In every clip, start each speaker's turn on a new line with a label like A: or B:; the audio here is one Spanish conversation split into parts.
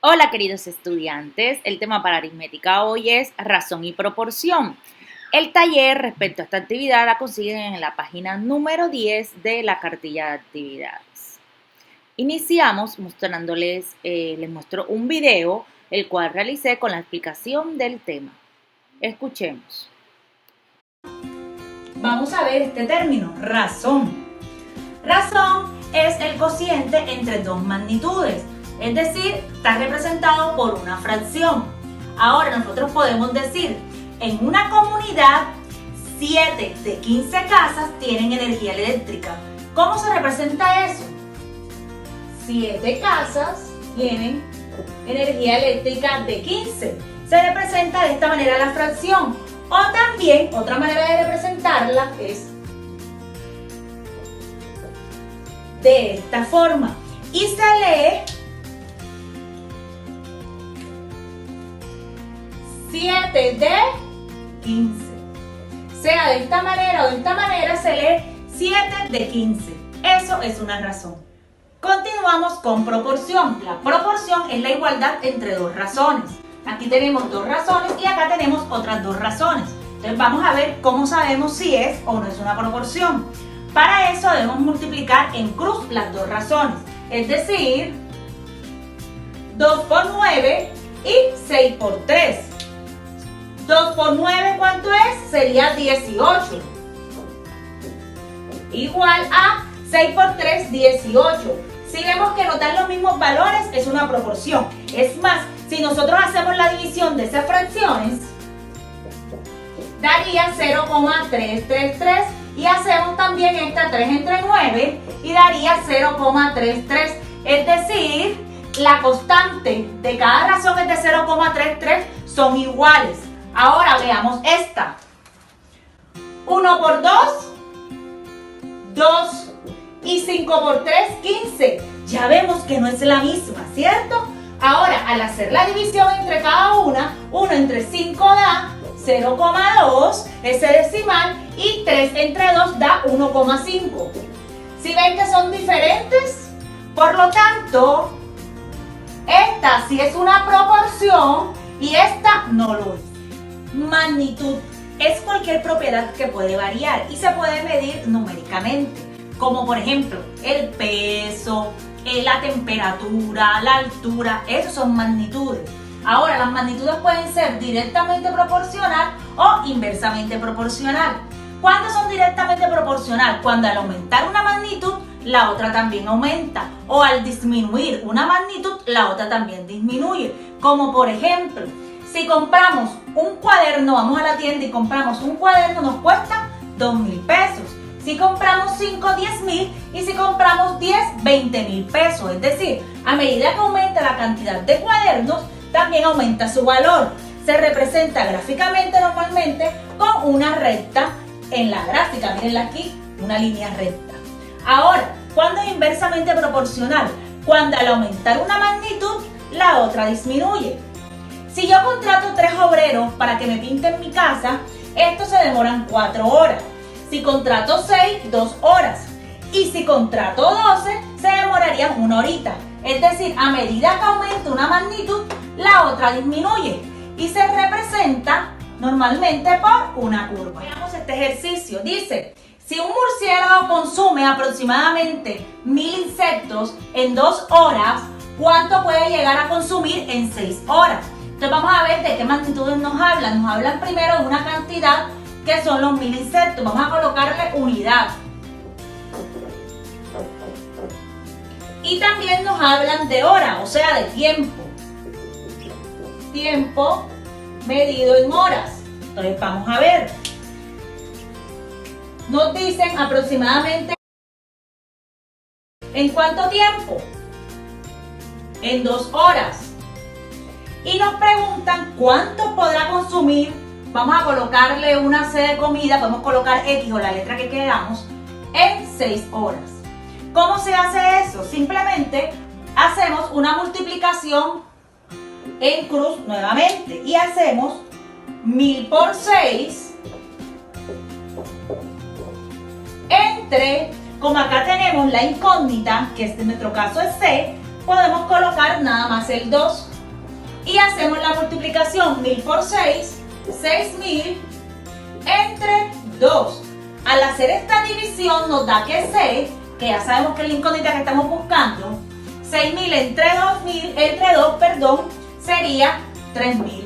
A: Hola queridos estudiantes, el tema para aritmética hoy es razón y proporción. El taller respecto a esta actividad la consiguen en la página número 10 de la cartilla de actividades. Iniciamos mostrándoles, les muestro un video, el cual realicé con la explicación del tema. Escuchemos.
B: Vamos a ver este término, razón. Razón es el cociente entre dos magnitudes. Es decir, está representado por una fracción. Ahora nosotros podemos decir, en una comunidad, 7 de 15 casas tienen energía eléctrica. ¿Cómo se representa eso? 7 casas tienen energía eléctrica de 15. Se representa de esta manera la fracción. O también, otra manera de representarla es de esta forma. Y se lee 7 de 15. Sea de esta manera o de esta manera, se lee 7 de 15. Eso es una razón. Continuamos con proporción. La proporción es la igualdad entre dos razones. Aquí tenemos dos razones y acá tenemos otras dos razones. Entonces vamos a ver cómo sabemos si es o no es una proporción. Para eso debemos multiplicar en cruz las dos razones. Es decir, 2 por 9 y 6 por 3. 2 por 9, ¿cuánto es? Sería 18. Igual a 6 por 3, 18. Si vemos que nos dan los mismos valores, es una proporción. Es más, si nosotros hacemos la división de esas fracciones, daría 0,333. Y hacemos también esta 3 entre 9 y daría 0,33. Es decir, la constante de cada razón es de 0,33, son iguales. Ahora veamos esta. 1 por 2, 2. Y 5 por 3, 15. Ya vemos que no es la misma, ¿cierto? Ahora, al hacer la división entre cada una, 1 entre 5 da 0,2, ese decimal, y 3 entre 2 da 1,5. ¿Sí ven que son diferentes? Por lo tanto, esta sí es una proporción y esta no lo es. Magnitud es cualquier propiedad que puede variar y se puede medir numéricamente, como por ejemplo el peso, la temperatura, la altura. Esos son magnitudes. Ahora, las magnitudes pueden ser directamente proporcional o inversamente proporcional. ¿Cuándo son directamente proporcional? Cuando al aumentar una magnitud, la otra también aumenta. O al disminuir una magnitud, la otra también disminuye. Como por ejemplo, si compramos un cuaderno, vamos a la tienda y compramos un cuaderno, nos cuesta 2,000 pesos. Si compramos 5, 10,000, y si compramos 10, 20,000 pesos. Es decir, a medida que aumenta la cantidad de cuadernos, también aumenta su valor. Se representa gráficamente normalmente con una recta en la gráfica. Mírenla aquí, una línea recta. Ahora, ¿cuándo es inversamente proporcional? Cuando al aumentar una magnitud, la otra disminuye. Si yo contrato 3 obreros para que me pinten mi casa, estos se demoran 4 horas. Si contrato 6, 2 horas. Y si contrato 12, se demorarían 1 horita. Es decir, a medida que aumenta una magnitud, la otra disminuye. Y se representa normalmente por una curva. Veamos este ejercicio. Dice, si un murciélago consume aproximadamente 1000 insectos en 2 horas, ¿cuánto puede llegar a consumir en 6 horas? Entonces vamos a ver de qué magnitudes nos hablan. Nos hablan primero de una cantidad que son los 1000 insectos. Vamos a colocarle unidad. Y también nos hablan de hora, o sea, de tiempo. Tiempo medido en horas. Entonces vamos a ver. Nos dicen aproximadamente ¿en cuánto tiempo? En 2 horas. Y nos preguntan cuánto podrá consumir. Vamos a colocarle una C de comida, podemos colocar X o la letra que queramos, en 6 horas. ¿Cómo se hace eso? Simplemente hacemos una multiplicación en cruz nuevamente y hacemos 1000 por 6 entre, como acá tenemos la incógnita, que en nuestro caso es C, podemos colocar nada más el 2. Y hacemos la multiplicación 1000 por 6, 6000 entre 2. Al hacer esta división nos da que C, que ya sabemos que es la incógnita que estamos buscando, 6000 entre 2, sería 3000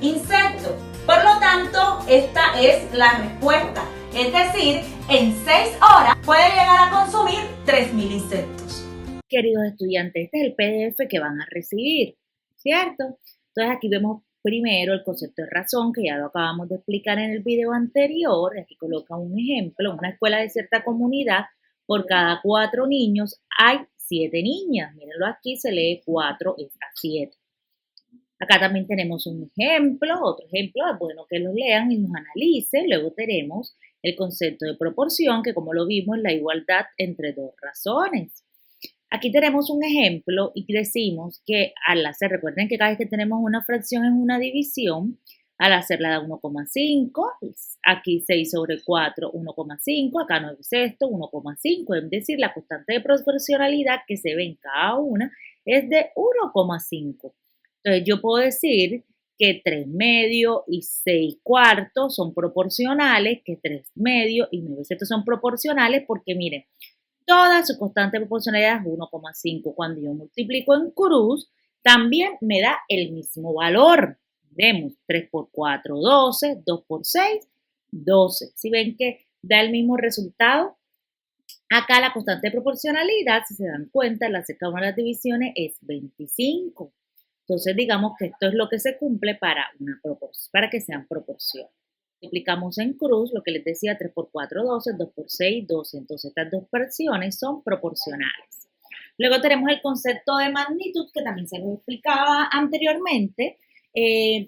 B: insectos. Por lo tanto, esta es la respuesta. Es decir, en 6 horas puede llegar a consumir 3000 insectos.
A: Queridos estudiantes, este es el PDF que van a recibir, ¿cierto? Entonces aquí vemos primero el concepto de razón, que ya lo acabamos de explicar en el video anterior. Aquí coloca un ejemplo: en una escuela de cierta comunidad, por cada 4 niños hay 7 niñas. Mírenlo aquí, se lee 4 a 7. Acá también tenemos un ejemplo, otro ejemplo, es bueno que lo lean y nos analicen. Luego tenemos el concepto de proporción, que como lo vimos, es la igualdad entre dos razones. Aquí tenemos un ejemplo y decimos que al hacer, recuerden que cada vez que tenemos una fracción en una división, al hacerla da 1,5, aquí 6 sobre 4, 1,5, acá 9 sextos, 1,5, es decir, la constante de proporcionalidad que se ve en cada una es de 1,5. Entonces yo puedo decir que 3 medios y 6 cuartos son proporcionales, que 3 medios y 9 sextos son proporcionales porque miren, toda su constante de proporcionalidad es 1,5. Cuando yo multiplico en cruz, también me da el mismo valor. Vemos 3 por 4, 12, 2 por 6, 12. Si ven que da el mismo resultado, acá la constante de proporcionalidad, si se dan cuenta, la de cada una de las divisiones es 25. Entonces, digamos que esto es lo que se cumple para que sean proporciones. Multiplicamos en cruz, lo que les decía, 3 por 4, 12, 2 por 6, 12. Entonces, estas dos fracciones son proporcionales. Luego tenemos el concepto de magnitud, que también se los explicaba anteriormente,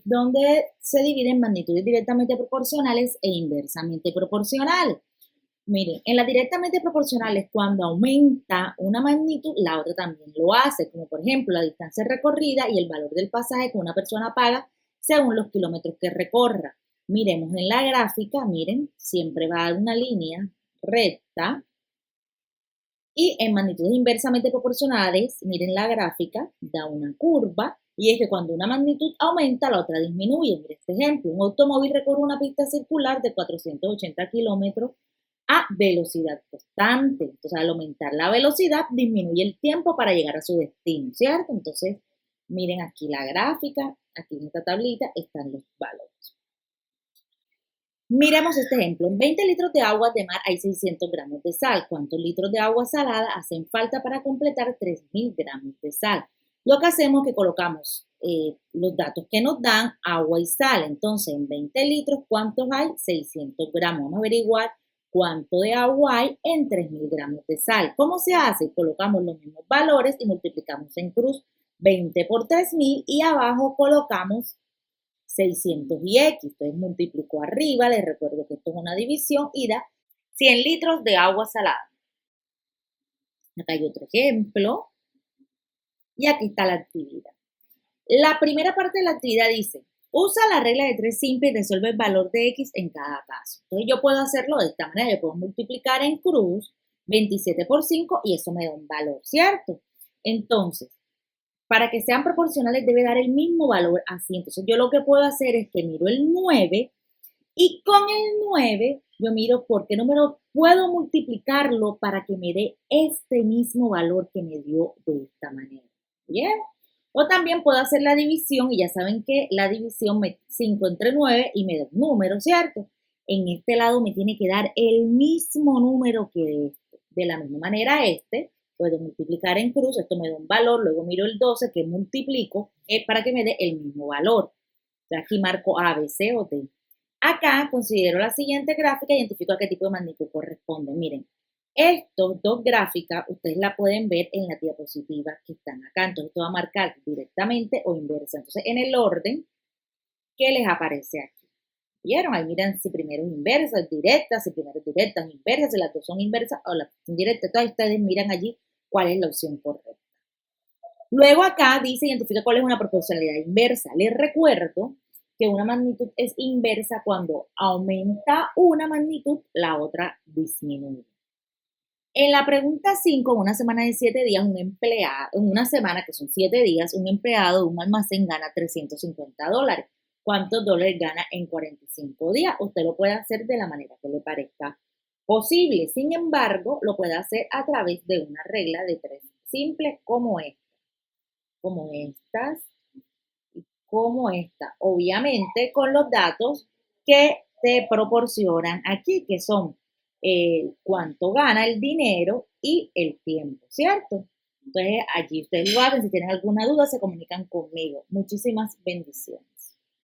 A: donde se dividen magnitudes directamente proporcionales e inversamente proporcionales. Miren, en las directamente proporcionales, cuando aumenta una magnitud, la otra también lo hace, como por ejemplo la distancia recorrida y el valor del pasaje que una persona paga según los kilómetros que recorra. Miremos en la gráfica, miren, siempre va a dar una línea recta. Y en magnitudes inversamente proporcionales, miren la gráfica, da una curva. Y es que cuando una magnitud aumenta, la otra disminuye. Miren este ejemplo, un automóvil recorre una pista circular de 480 kilómetros a velocidad constante. Entonces, al aumentar la velocidad, disminuye el tiempo para llegar a su destino, ¿cierto? Entonces, miren aquí la gráfica, aquí en esta tablita están los valores. Miremos este ejemplo. En 20 litros de agua de mar hay 600 gramos de sal. ¿Cuántos litros de agua salada hacen falta para completar 3000 gramos de sal? Lo que hacemos es que colocamos los datos que nos dan, agua y sal. Entonces, en 20 litros, ¿cuántos hay? 600 gramos. Vamos a averiguar cuánto de agua hay en 3000 gramos de sal. ¿Cómo se hace? Colocamos los mismos valores y multiplicamos en cruz 20 por 3000 y abajo colocamos 600 y X. Entonces multiplico arriba, les recuerdo que esto es una división y da 100 litros de agua salada. Acá hay otro ejemplo y aquí está la actividad. La primera parte de la actividad dice: usa la regla de 3 simple y resuelve el valor de X en cada caso. Entonces yo puedo hacerlo de esta manera, yo puedo multiplicar en cruz 27 por 5 y eso me da un valor, ¿cierto? Entonces, para que sean proporcionales debe dar el mismo valor así. Entonces yo lo que puedo hacer es que miro el 9 y con el 9 yo miro por qué número puedo multiplicarlo para que me dé este mismo valor que me dio de esta manera. ¿Bien? O también puedo hacer la división y ya saben que la división 5 entre 9 y me da un número, ¿cierto? En este lado me tiene que dar el mismo número que este. De la misma manera puedo multiplicar en cruz, esto me da un valor, luego miro el 12 que multiplico para que me dé el mismo valor. Entonces aquí marco A, B, C o D. Acá considero la siguiente gráfica y identifico a qué tipo de magnitud corresponde. Miren, estas dos gráficas ustedes la pueden ver en la diapositiva que están acá. Entonces esto va a marcar directamente o inversa. Entonces en el orden que les aparece aquí. ¿Vieron? Ahí miran si primero es inversa, es directa, si primero es directa, es inversa, si las dos son inversas o las dos son directas. Entonces ustedes miran allí cuál es la opción correcta. Luego acá dice identifica cuál es una proporcionalidad inversa. Les recuerdo que una magnitud es inversa cuando aumenta una magnitud, la otra disminuye. En la pregunta 5, en una semana de 7 días, en una semana que son 7 días, un empleado de un almacén gana $350. ¿Cuántos dólares gana en 45 días? Usted lo puede hacer de la manera que le parezca posible. Sin embargo, lo puede hacer a través de una regla de 3 simples como estas y como esta. Obviamente con los datos que te proporcionan aquí, que son cuánto gana el dinero y el tiempo, ¿cierto? Entonces, allí ustedes lo hacen. Si tienen alguna duda, se comunican conmigo. Muchísimas bendiciones.